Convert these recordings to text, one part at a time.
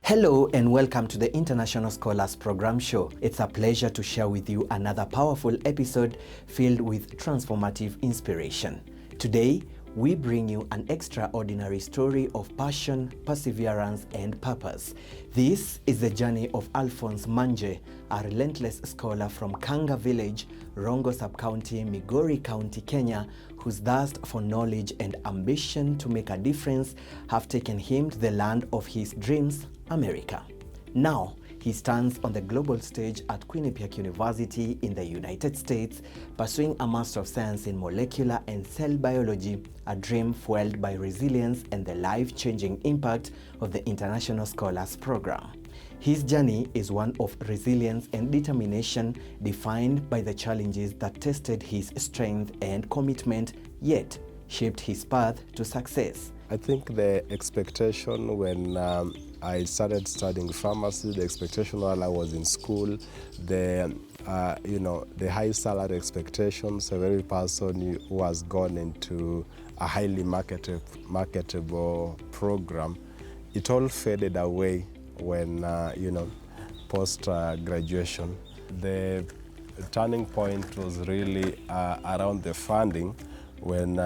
Hello and welcome to the International Scholars Program Show. It's a pleasure to share with you another powerful episode filled with transformative inspiration. Today, we bring you an extraordinary story of passion, perseverance, and purpose. This is the journey of Alphonce Manje, a relentless scholar from Kanga Village, Rongo Sub-County, Migori County, Kenya, whose thirst for knowledge and ambition to make a difference have taken him to the land of his dreams, America. Now, he stands on the global stage at Quinnipiac University in the United States, pursuing a Master of Science in Molecular and Cell Biology, a dream fueled by resilience and the life-changing impact of the International Scholars Program. His journey is one of resilience and determination, defined by the challenges that tested his strength and commitment, yet shaped his path to success. I think the expectation when I started studying pharmacy, the expectation while I was in school, the high salary expectations of every person who has gone into a highly marketable program, it all faded away when post-graduation. The turning point was really around the funding when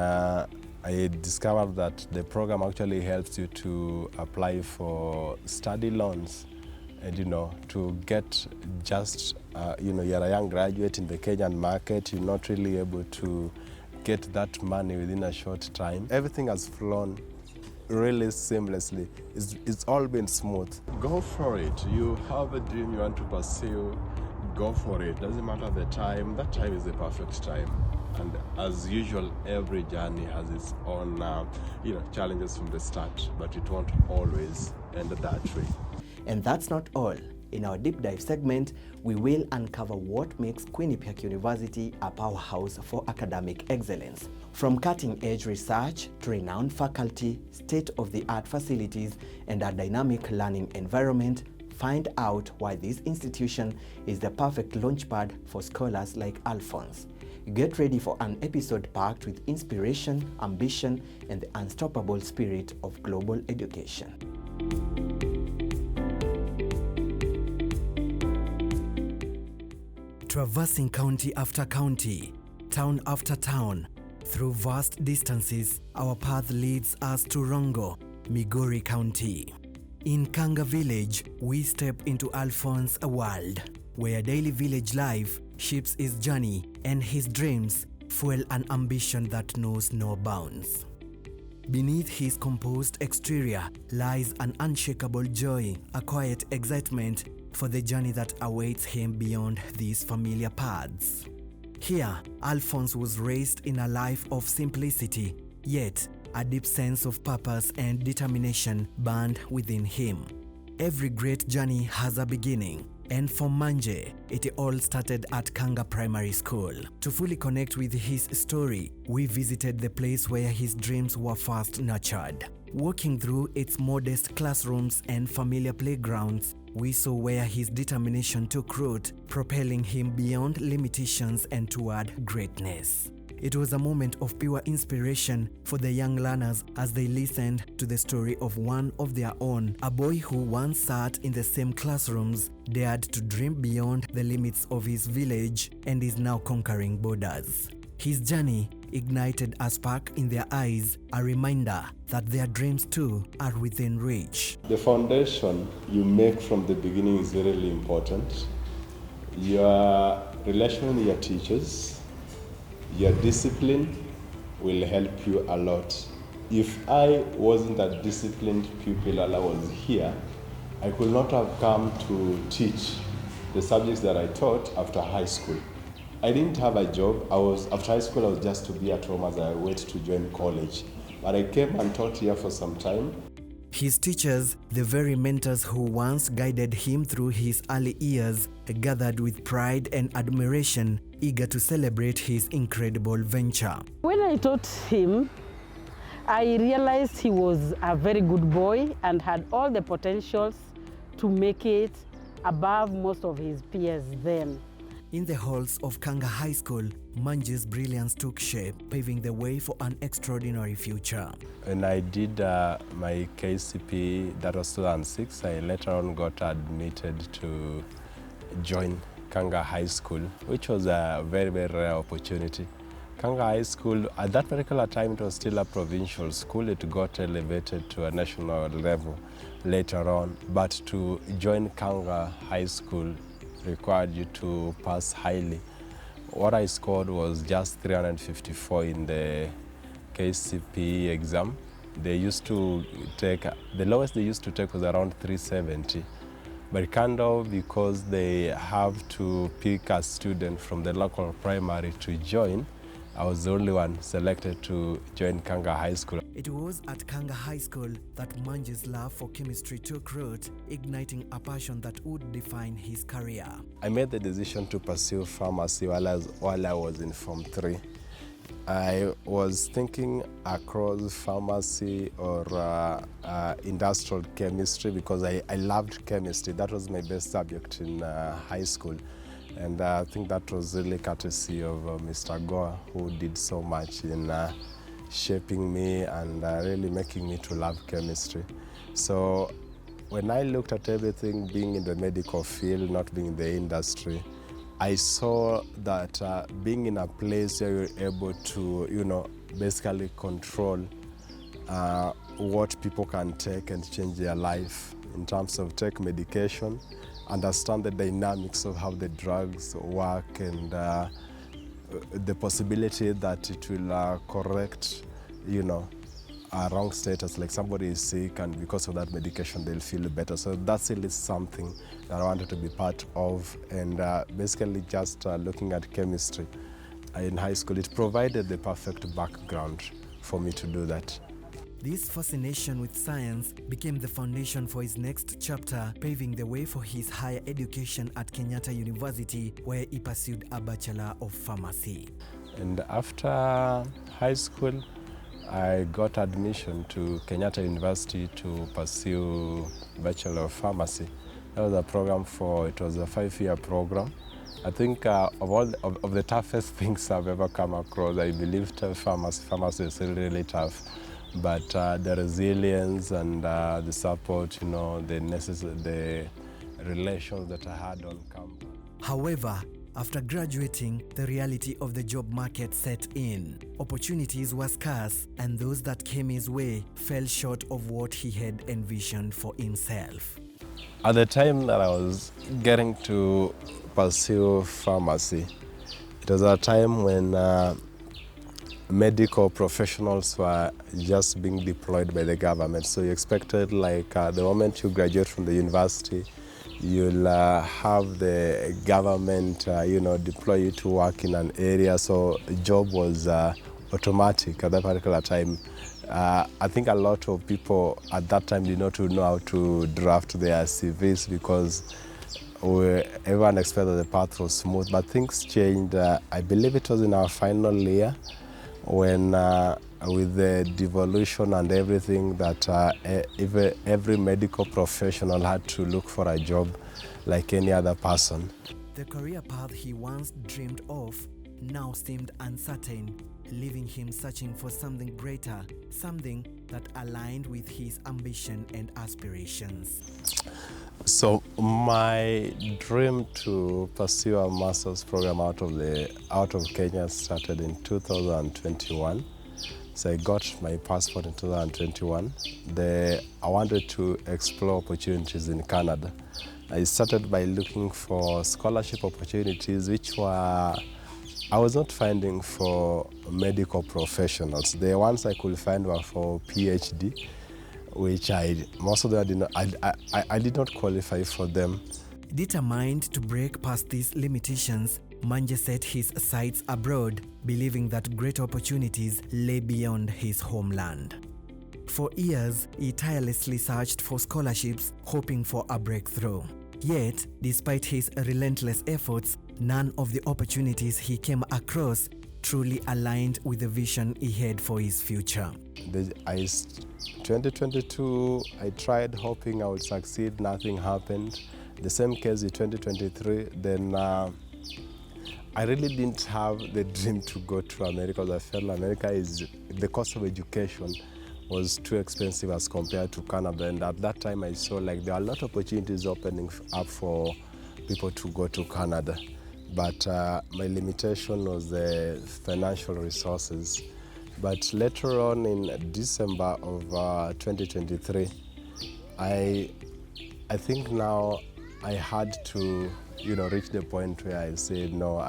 I discovered that the program actually helps you to apply for study loans and, to get just, you're a young graduate in the Kenyan market, you're not really able to get that money within a short time. Everything has flown really seamlessly. It's all been smooth. Go for it. You have a dream you want to pursue, go for it. Doesn't matter the time, that time is the perfect time. And as usual, every journey has its own challenges from the start, but it won't always end that way. And that's not all. In our deep dive segment, we will uncover what makes Quinnipiac University a powerhouse for academic excellence. From cutting-edge research to renowned faculty, state-of-the-art facilities, and a dynamic learning environment, find out why this institution is the perfect launchpad for scholars like Alphonce. Get ready for an episode packed with inspiration, ambition, and the unstoppable spirit of global education. Traversing county after county, town after town, through vast distances, our path leads us to Rongo, Migori County. In Kanga Village, we step into Alphonce's world, where daily village life shapes his journey and his dreams fuel an ambition that knows no bounds. Beneath his composed exterior lies an unshakable joy, a quiet excitement for the journey that awaits him beyond these familiar paths. Here, Alphonce was raised in a life of simplicity, yet a deep sense of purpose and determination burned within him. Every great journey has a beginning, and for Manje, it all started at Kanga Primary School. To fully connect with his story, we visited the place where his dreams were first nurtured. Walking through its modest classrooms and familiar playgrounds, we saw where his determination took root, propelling him beyond limitations and toward greatness. It was a moment of pure inspiration for the young learners as they listened to the story of one of their own, a boy who once sat in the same classrooms, dared to dream beyond the limits of his village, and is now conquering borders. His journey ignited a spark in their eyes, a reminder that their dreams too are within reach. The foundation you make from the beginning is really important. Your relation with your teachers, your discipline will help you a lot. If I wasn't a disciplined pupil while I was here, I could not have come to teach the subjects that I taught after high school. I didn't have a job. After high school, I was just to be at home as I waited to join college. But I came and taught here for some time. His teachers, the very mentors who once guided him through his early years, gathered with pride and admiration, eager to celebrate his incredible venture. When I taught him, I realized he was a very good boy and had all the potentials to make it above most of his peers then. In the halls of Kanga High School, Manje's brilliance took shape, paving the way for an extraordinary future. When I did my KCP, that was 2006, I later on got admitted to join Kanga High School, which was a very, very rare opportunity. Kanga High School, at that particular time, it was still a provincial school. It got elevated to a national level later on. But to join Kanga High School required you to pass highly. What I scored was just 354 in the KCPE exam. They used to take, the lowest they used to take was around 370. But kind of because they have to pick a student from the local primary to join, I was the only one selected to join Kanga High School. It was at Kanga High School that Manje's love for chemistry took root, igniting a passion that would define his career. I made the decision to pursue pharmacy while I was in Form 3. I was thinking across pharmacy or industrial chemistry because I loved chemistry. That was my best subject in high school. And I think that was really courtesy of Mr. Goa, who did so much in shaping me and really making me to love chemistry. So when I looked at everything, being in the medical field, not being in the industry, I saw that being in a place where you're able to, basically control what people can take and change their life in terms of take medication, understand the dynamics of how the drugs work and the possibility that it will correct, a wrong status, like somebody is sick and because of that medication they'll feel better. So that's really something that I wanted to be part of, and basically just looking at chemistry in high school, it provided the perfect background for me to do that. This fascination with science became the foundation for his next chapter, paving the way for his higher education at Kenyatta University, where he pursued a Bachelor of Pharmacy. And after high school, I got admission to Kenyatta University to pursue Bachelor of Pharmacy. That was a program it was a 5-year program. I think of the toughest things I've ever come across, I believe pharmacy is really tough. But the resilience and the support, the relations that I had on campus. However, after graduating, the reality of the job market set in. Opportunities were scarce, and those that came his way fell short of what he had envisioned for himself. At the time that I was getting to pursue pharmacy, it was a time when medical professionals were just being deployed by the government. So you expected, the moment you graduate from the university, you'll have the government, deploy you to work in an area. So job was automatic at that particular time. I think a lot of people at that time did not know how to draft their CVs because everyone expected the path was smooth. But things changed. I believe it was in our final year when with the devolution and everything that every medical professional had to look for a job like any other person. The career path he once dreamed of now seemed uncertain, leaving him searching for something greater, something that aligned with his ambition and aspirations. So my dream to pursue a master's program out of Kenya started in 2021. So I got my passport in 2021. I wanted to explore opportunities in Canada. I started by looking for scholarship opportunities, which I was not finding for medical professionals. The ones I could find were for PhD, which most of them I did not qualify for them. Determined to break past these limitations, Manje set his sights abroad, believing that great opportunities lay beyond his homeland. For years, he tirelessly searched for scholarships, hoping for a breakthrough. Yet, despite his relentless efforts, none of the opportunities he came across truly aligned with the vision he had for his future. 2022, I tried hoping I would succeed, nothing happened. The same case in 2023, then I really didn't have the dream to go to America because I felt the cost of education was too expensive as compared to Canada. And at that time I saw like there are a lot of opportunities opening up for people to go to Canada. But my limitation was the financial resources. But later on in December of 2023, I think now I had to reach the point where I said, no,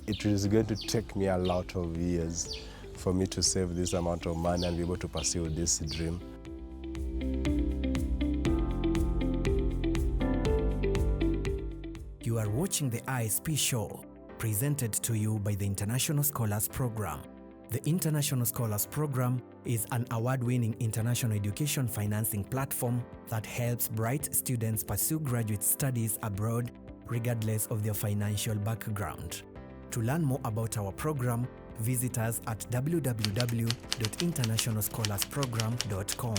it is going to take me a lot of years for me to save this amount of money and be able to pursue this dream. You are watching the ISP Show, presented to you by the International Scholars Program. The International Scholars Program is an award-winning international education financing platform that helps bright students pursue graduate studies abroad regardless of their financial background. To learn more about our program, visit us at www.internationalscholarsprogram.com.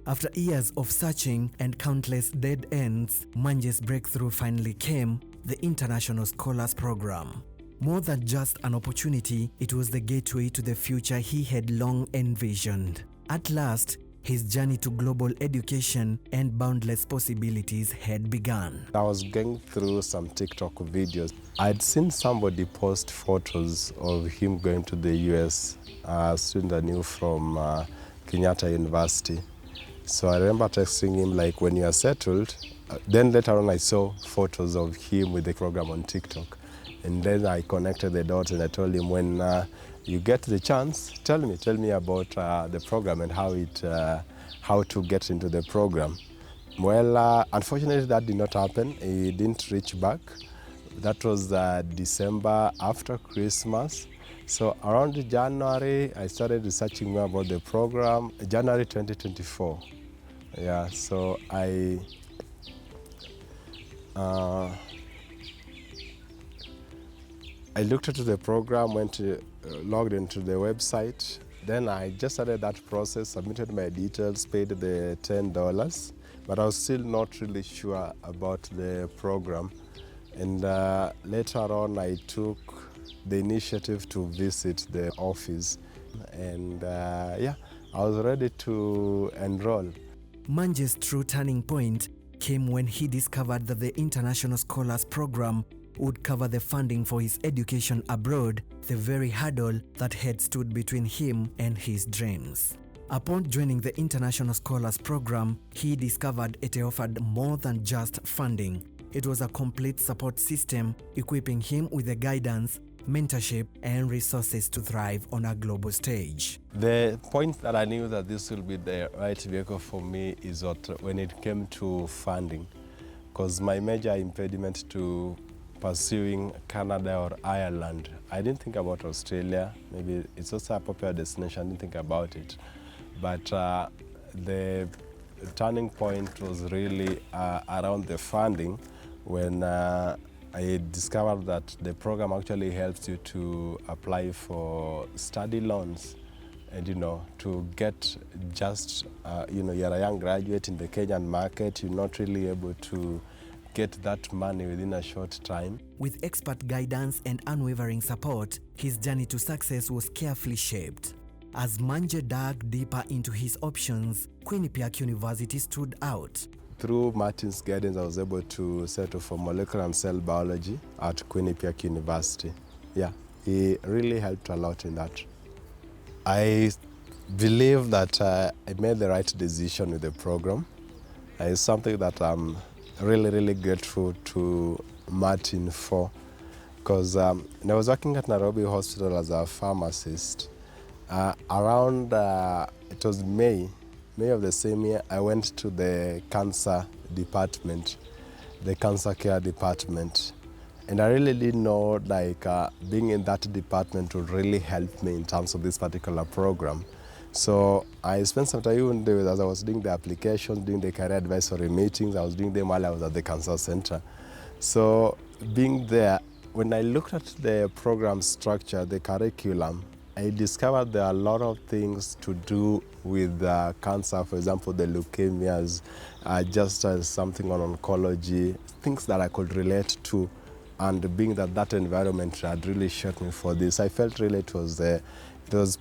After years of searching and countless dead ends, Manje's breakthrough finally came, the International Scholars Program. More than just an opportunity, it was the gateway to the future he had long envisioned. At last, his journey to global education and boundless possibilities had begun. I was going through some TikTok videos. I'd seen somebody post photos of him going to the US, a student I knew from Quinnipiac University. So I remember texting him like, when you are settled, then later on I saw photos of him with the program on TikTok. And then I connected the dots and I told him, when you get the chance, tell me about the program and how to get into the program. Well, unfortunately that did not happen. He didn't reach back. That was December after Christmas. So around January, I started researching more about the program, January 2024. Yeah, so I looked into the program, logged into the website. Then I just started that process, submitted my details, paid the $10, but I was still not really sure about the program. And later on, I took the initiative to visit the office. And yeah, I was ready to enroll. Manje's true turning point came when he discovered that the International Scholars Program would cover the funding for his education abroad, the very hurdle that had stood between him and his dreams. Upon joining the International Scholars Program, he discovered it offered more than just funding. It was a complete support system, equipping him with the guidance, mentorship, and resources to thrive on a global stage. The point that I knew that this will be the right vehicle for me is when it came to funding, because my major impediment to pursuing Canada or Ireland, I didn't think about Australia. Maybe it's also a popular destination, I didn't think about it. But the turning point was really around the funding, when I discovered that the program actually helps you to apply for study loans and, to get just, you're a young graduate in the Kenyan market, you're not really able to get that money within a short time. With expert guidance and unwavering support, his journey to success was carefully shaped. As Manje dug deeper into his options, Quinnipiac University stood out. Through Martin's guidance, I was able to settle for molecular and cell biology at Quinnipiac University. Yeah, he really helped a lot in that. I believe that I made the right decision with the program. It's something that I'm really, really grateful to Martin for, because when I was working at Nairobi Hospital as a pharmacist, around, it was May of the same year, I went to the cancer department, the cancer care department. And I really didn't know being in that department would really help me in terms of this particular program. So I spent some time even there as I was doing the applications, doing the career advisory meetings. I was doing them while I was at the cancer center. So being there, when I looked at the program structure, the curriculum, I discovered there are a lot of things to do with cancer, for example, the leukemias, just as something on oncology, things that I could relate to. And being that environment had really shaped me for this, I felt really it was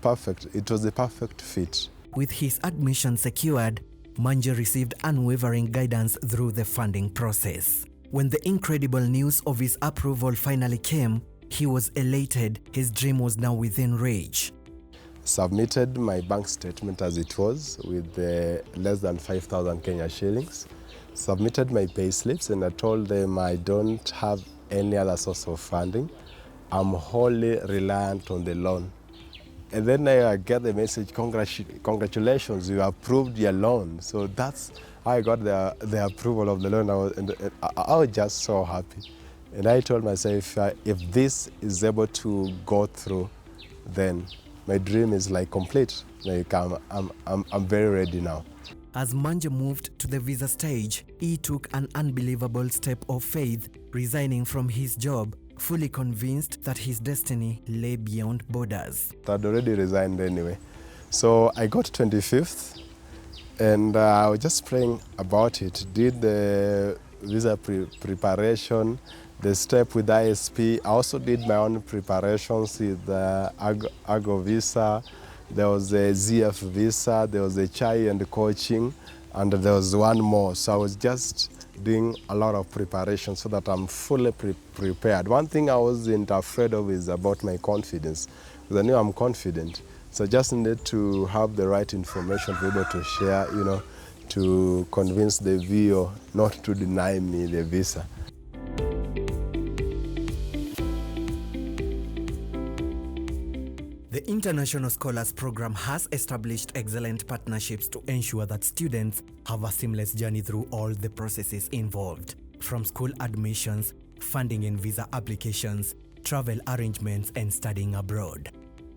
perfect. It was the perfect fit. With his admission secured, Manje received unwavering guidance through the funding process. When the incredible news of his approval finally came, he was elated. His dream was now within reach. Submitted my bank statement as it was with less than 5,000 Kenya shillings. Submitted my pay slips and I told them I don't have any other source of funding. I'm wholly reliant on the loan. And then I get the message, congratulations, you approved your loan. So that's how I got the approval of the loan. I was just so happy. And I told myself, if this is able to go through, then my dream is like complete. Like I'm very ready now. As Manje moved to the visa stage, he took an unbelievable step of faith, resigning from his job, fully convinced that his destiny lay beyond borders. I'd already resigned anyway. So I got 25th and I was just praying about it. Did the visa preparation, the step with ISP. I also did my own preparations with the AGO visa. There was a ZF visa, there was a CHAI and coaching, and there was one more. So I was just doing a lot of preparation so that I'm fully prepared. One thing I wasn't afraid of is about my confidence, because I knew I'm confident. So I just needed to have the right information to be able to share, to convince the VO not to deny me the visa. The International Scholars Program has established excellent partnerships to ensure that students have a seamless journey through all the processes involved, from school admissions, funding and visa applications, travel arrangements, and studying abroad.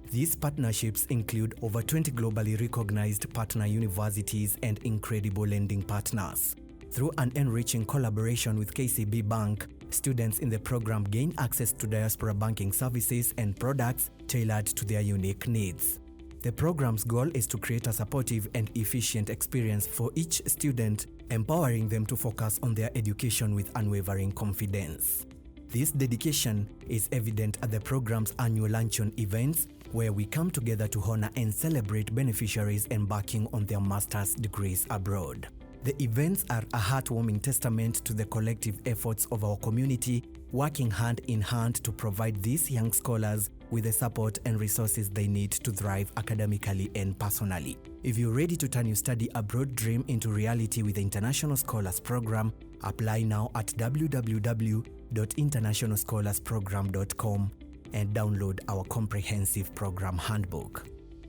These partnerships include over 20 globally recognized partner universities and incredible lending partners. Through an enriching collaboration with KCB Bank, students in the program gain access to diaspora banking services and products tailored to their unique needs. The program's goal is to create a supportive and efficient experience for each student, empowering them to focus on their education with unwavering confidence. This dedication is evident at the program's annual luncheon events, where we come together to honor and celebrate beneficiaries embarking on their master's degrees abroad. The events are a heartwarming testament to the collective efforts of our community, working hand in hand to provide these young scholars with the support and resources they need to thrive academically and personally. If you're ready to turn your study abroad dream into reality with the International Scholars Program, apply now at www.internationalscholarsprogram.com and download our comprehensive program handbook.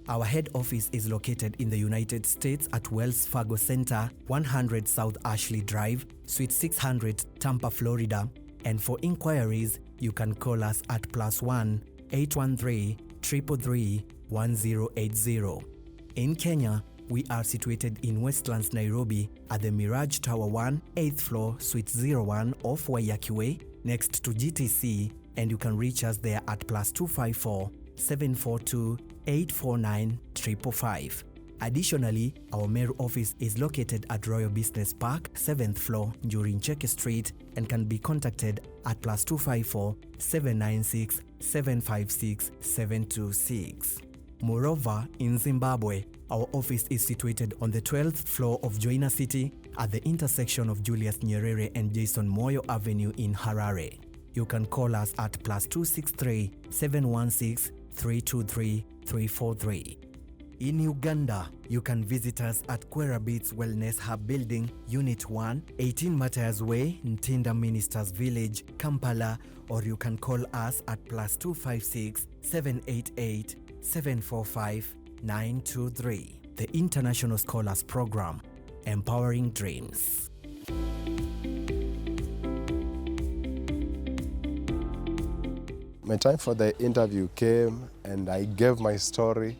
Our head office is located in the United States at Wells Fargo Center, 100 South Ashley Drive, Suite 600, Tampa, Florida. And for inquiries, you can call us at +1 813 333 1080. In Kenya, we are situated in Westlands, Nairobi at the Mirage Tower 1, 8th floor, Suite 01 off Waiyaki Way, next to GTC, and you can reach us there at +254 742 849 555. Additionally, our Meru office is located at Royal Business Park, 7th floor, Njuri Ncheke Street, and can be contacted at +254 796 756 726. Moreover, in Zimbabwe, our office is situated on the 12th floor of Joina City at the intersection of Julius Nyerere and Jason Moyo Avenue in Harare. You can call us at +263 716 323 343. In Uganda, you can visit us at Kwera Beats Wellness Hub Building, Unit 1, 18 Matthias Way, Ntinda Ministers Village, Kampala, or you can call us at +256 788 745 923. The International Scholars Program, empowering dreams. My time for the interview came and I gave my story.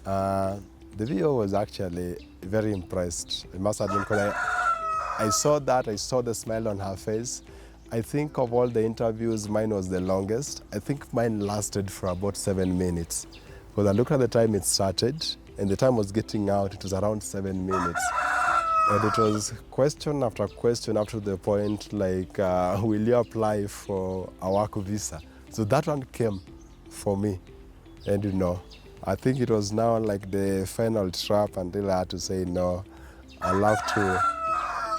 The VO was actually very impressed. I must admit, because I saw that, I saw the smile on her face. I think of all the interviews, mine was the longest. I think mine lasted for about 7 minutes. Because I looked at the time it started, and the time was getting out, it was around 7 minutes. And it was question after question up to the point like, will you apply for a work visa? So that one came for me. And you know, I think it was now like the final trap until I had to say no. I love to,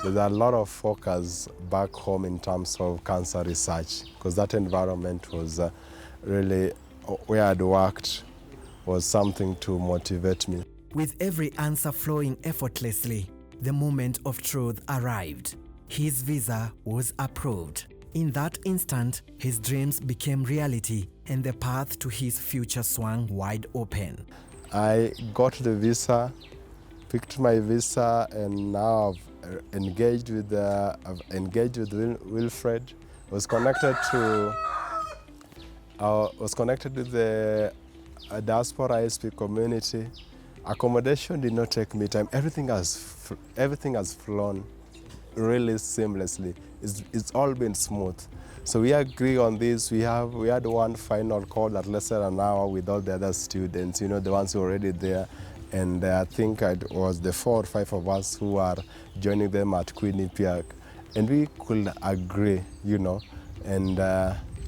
there's a lot of focus back home in terms of cancer research, because that environment was really, where I'd worked was something to motivate me. With every answer flowing effortlessly, the moment of truth arrived. His visa was approved. In that instant, his dreams became reality and the path to his future swung wide open. I got the visa, picked my visa, and now I've engaged with Wilfred. Was connected with the diaspora ISP community. Accommodation did not take me time. Everything has flown really seamlessly. It's all been smooth. So we agree on this. We had one final call at less than an hour with all the other students, you know, the ones who were already there. And I think it was the 4 or 5 of us who are joining them at Quinnipiac. And we could agree, you know, and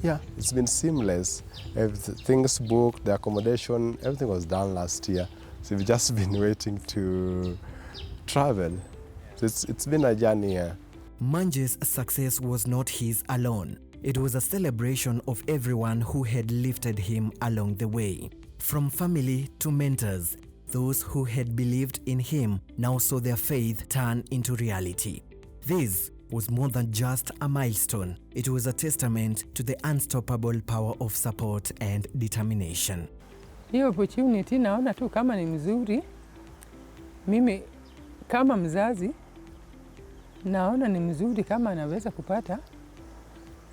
yeah, it's been seamless. Things booked, the accommodation, everything was done last year. So we've just been waiting to travel. So it's been a journey here. Manje's success was not his alone. It was a celebration of everyone who had lifted him along the way. From family to mentors, those who had believed in him now saw their faith turn into reality. This was more than just a milestone. It was a testament to the unstoppable power of support and determination. Hiyo opportunity naona tu kama ni mzuri. Mimi kama mzazi naona ni mzuri kama anaweza kupata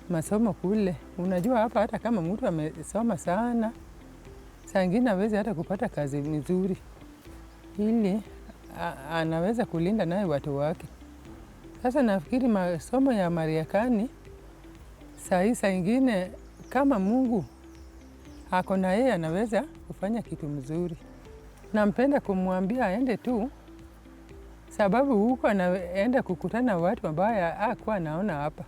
masomo kule. Unajua hapa hata kama mtu amesoma sana, saa ingine aweze hata kupata kazi mzuri ili anaweza kulinda naye watu wake. Sasa nafikiri masomo ya Marekani saa ingine kama Mungu ako na yeye anaweza kufanya kitu mzuri. Nampenda kumwambia aende tu, sababu huko anaenda kukutana watu ambao hakuwa anaona hapa.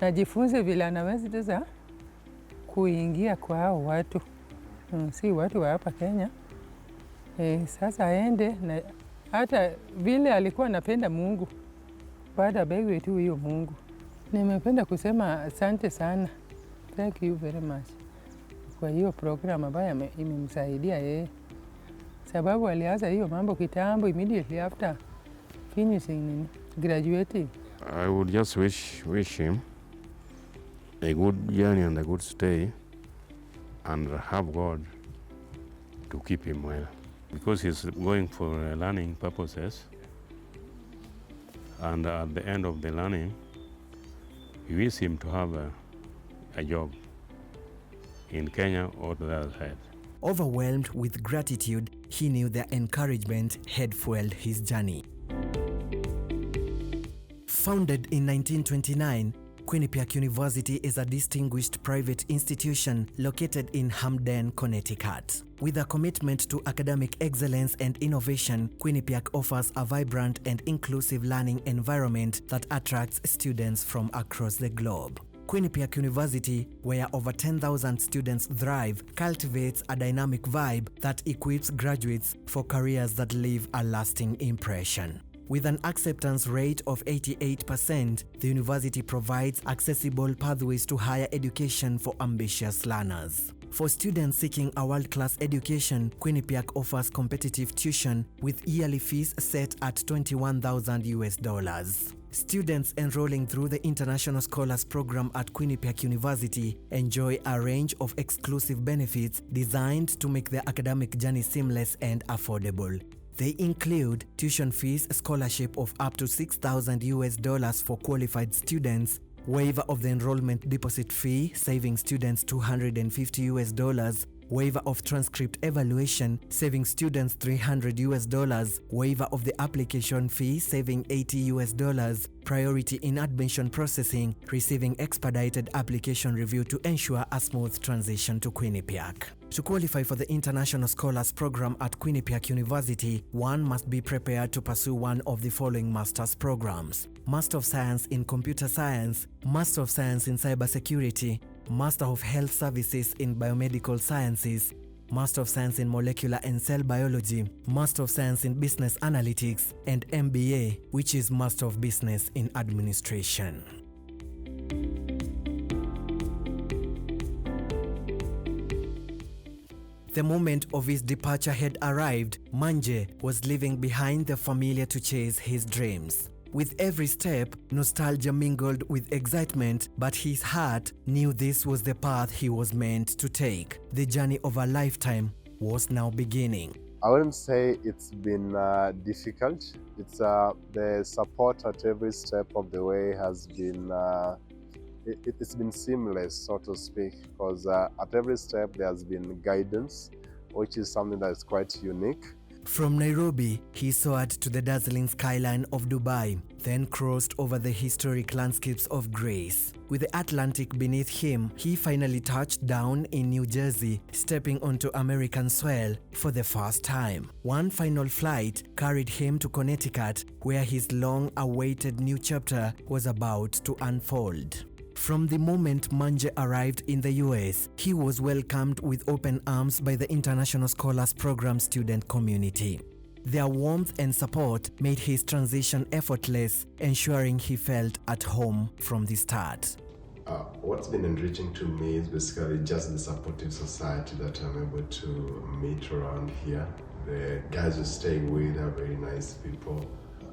Najifunze vile anaweza kuingia kwa hao watu. Si watu wa hapa Kenya. Sasa aende na hata vile alikuwa anapenda Mungu. Baada begwe tu hiyo Mungu. Nimependa kusema asante sana. Thank you very much. Kwa hiyo program ambayo imemsaidia yeye. Sababu alianza hiyo mambo kitambo immediately after finishing graduating. I would just wish him a good journey and a good stay, and have God to keep him well, because he's going for learning purposes, and at the end of the learning we wish him to have a job in Kenya or the other side. Overwhelmed with gratitude, he knew their encouragement had fueled his journey. Founded in 1929, Quinnipiac University is a distinguished private institution located in Hamden, Connecticut. With a commitment to academic excellence and innovation, Quinnipiac offers a vibrant and inclusive learning environment that attracts students from across the globe. Quinnipiac University, where over 10,000 students thrive, cultivates a dynamic vibe that equips graduates for careers that leave a lasting impression. With an acceptance rate of 88%, the university provides accessible pathways to higher education for ambitious learners. For students seeking a world-class education, Quinnipiac offers competitive tuition with yearly fees set at $21,000. Students enrolling through the International Scholars Program at Quinnipiac University enjoy a range of exclusive benefits designed to make their academic journey seamless and affordable. They include tuition fees scholarship of up to $6,000 for qualified students, waiver of the enrollment deposit fee, saving students $250, waiver of transcript evaluation, saving students $300, waiver of the application fee, saving $80, priority in admission processing, receiving expedited application review to ensure a smooth transition to Quinnipiac. To qualify for the International Scholars Program at Quinnipiac University, one must be prepared to pursue one of the following master's programs: Master of Science in Computer Science, Master of Science in Cybersecurity, Master of Health Services in Biomedical Sciences, Master of Science in Molecular and Cell Biology, Master of Science in Business Analytics, and MBA, which is Master of Business in Administration. The moment of his departure had arrived. Manje was leaving behind the familiar to chase his dreams. With every step, nostalgia mingled with excitement, but his heart knew this was the path he was meant to take. The journey of a lifetime was now beginning. I wouldn't say it's been difficult. It's the support at every step of the way has been it's been seamless, so to speak, because at every step there has been guidance, which is something that is quite unique. From Nairobi, he soared to the dazzling skyline of Dubai, then crossed over the historic landscapes of Greece. With the Atlantic beneath him, he finally touched down in New Jersey, stepping onto American soil for the first time. One final flight carried him to Connecticut, where his long-awaited new chapter was about to unfold. From the moment Manje arrived in the US, he was welcomed with open arms by the International Scholars Program student community. Their warmth and support made his transition effortless, ensuring he felt at home from the start. What's been enriching to me is basically just the supportive society that I'm able to meet around here. The guys who stay with are very nice people.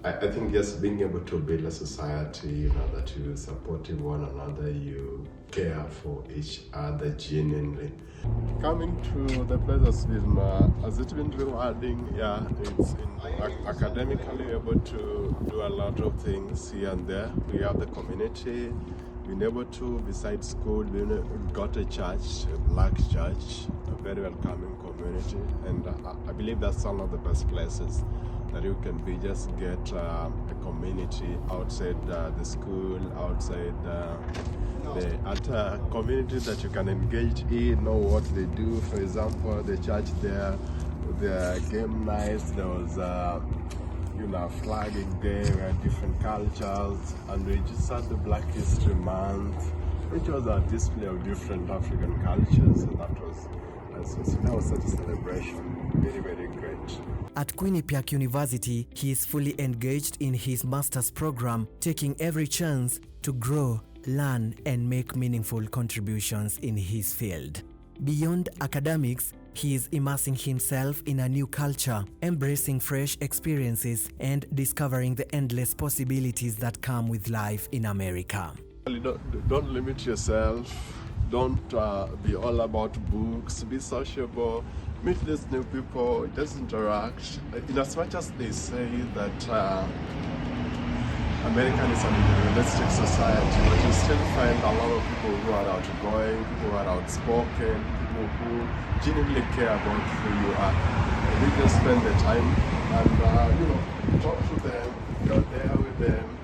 I think just being able to build a society, that you support one another, you care for each other genuinely. Coming to the place has it been rewarding? Yeah, it's academically able to do a lot of things here and there. We have the community, been able to, besides school, we got a church, a black church, a very welcoming community, and I believe that's one of the best places that you can be, just get a community outside the school, outside the other community that you can engage in, know what they do. For example, the church there, the game nights, there was flagging day, we had different cultures, and we just had the Black History Month, which was a display of different African cultures, and that was such a celebration, very, very great. At Quinnipiac University, he is fully engaged in his master's program, taking every chance to grow, learn, and make meaningful contributions in his field. Beyond academics, he is immersing himself in a new culture, embracing fresh experiences, and discovering the endless possibilities that come with life in America. Don't limit yourself. Don't be all about books. Be sociable. Meet these new people. Just interact. In as much as they say that American is an individualistic society, but you still find a lot of people who are outgoing, people who are outspoken, people who genuinely care about who you are. And we just spend the time and talk to them. You're there with them,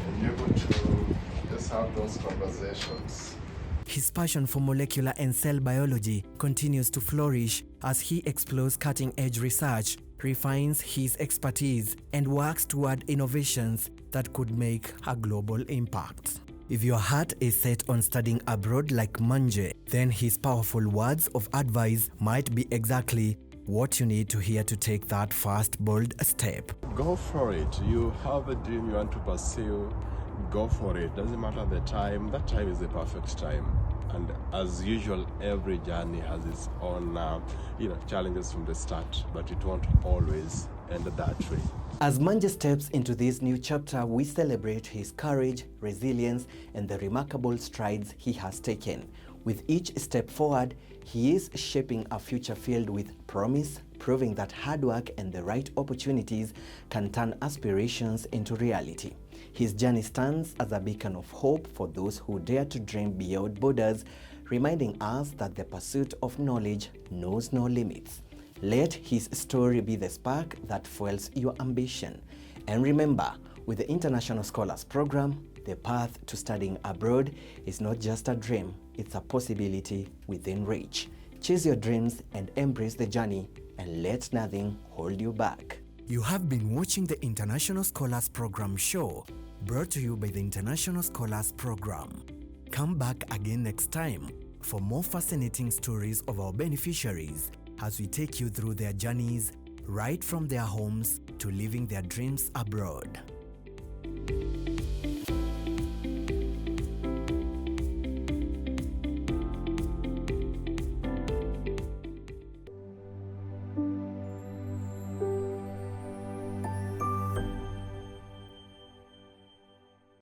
and you're able to just have those conversations. His passion for molecular and cell biology continues to flourish as he explores cutting-edge research, refines his expertise, and works toward innovations that could make a global impact. If your heart is set on studying abroad like Manje, then his powerful words of advice might be exactly what you need to hear to take that first bold step. Go for it. You have a dream you want to pursue. Go for it. Doesn't matter the time. That time is the perfect time. And as usual, every journey has its own challenges from the start, but it won't always end that way. As Manje steps into this new chapter, we celebrate his courage, resilience, and the remarkable strides he has taken. With each step forward, he is shaping a future filled with promise, proving that hard work and the right opportunities can turn aspirations into reality. His journey stands as a beacon of hope for those who dare to dream beyond borders, reminding us that the pursuit of knowledge knows no limits. Let his story be the spark that fuels your ambition. And remember, with the International Scholars Program, the path to studying abroad is not just a dream, it's a possibility within reach. Chase your dreams and embrace the journey, and let nothing hold you back. You have been watching the International Scholars Program show, brought to you by the International Scholars Program. Come back again next time for more fascinating stories of our beneficiaries as we take you through their journeys right from their homes to living their dreams abroad.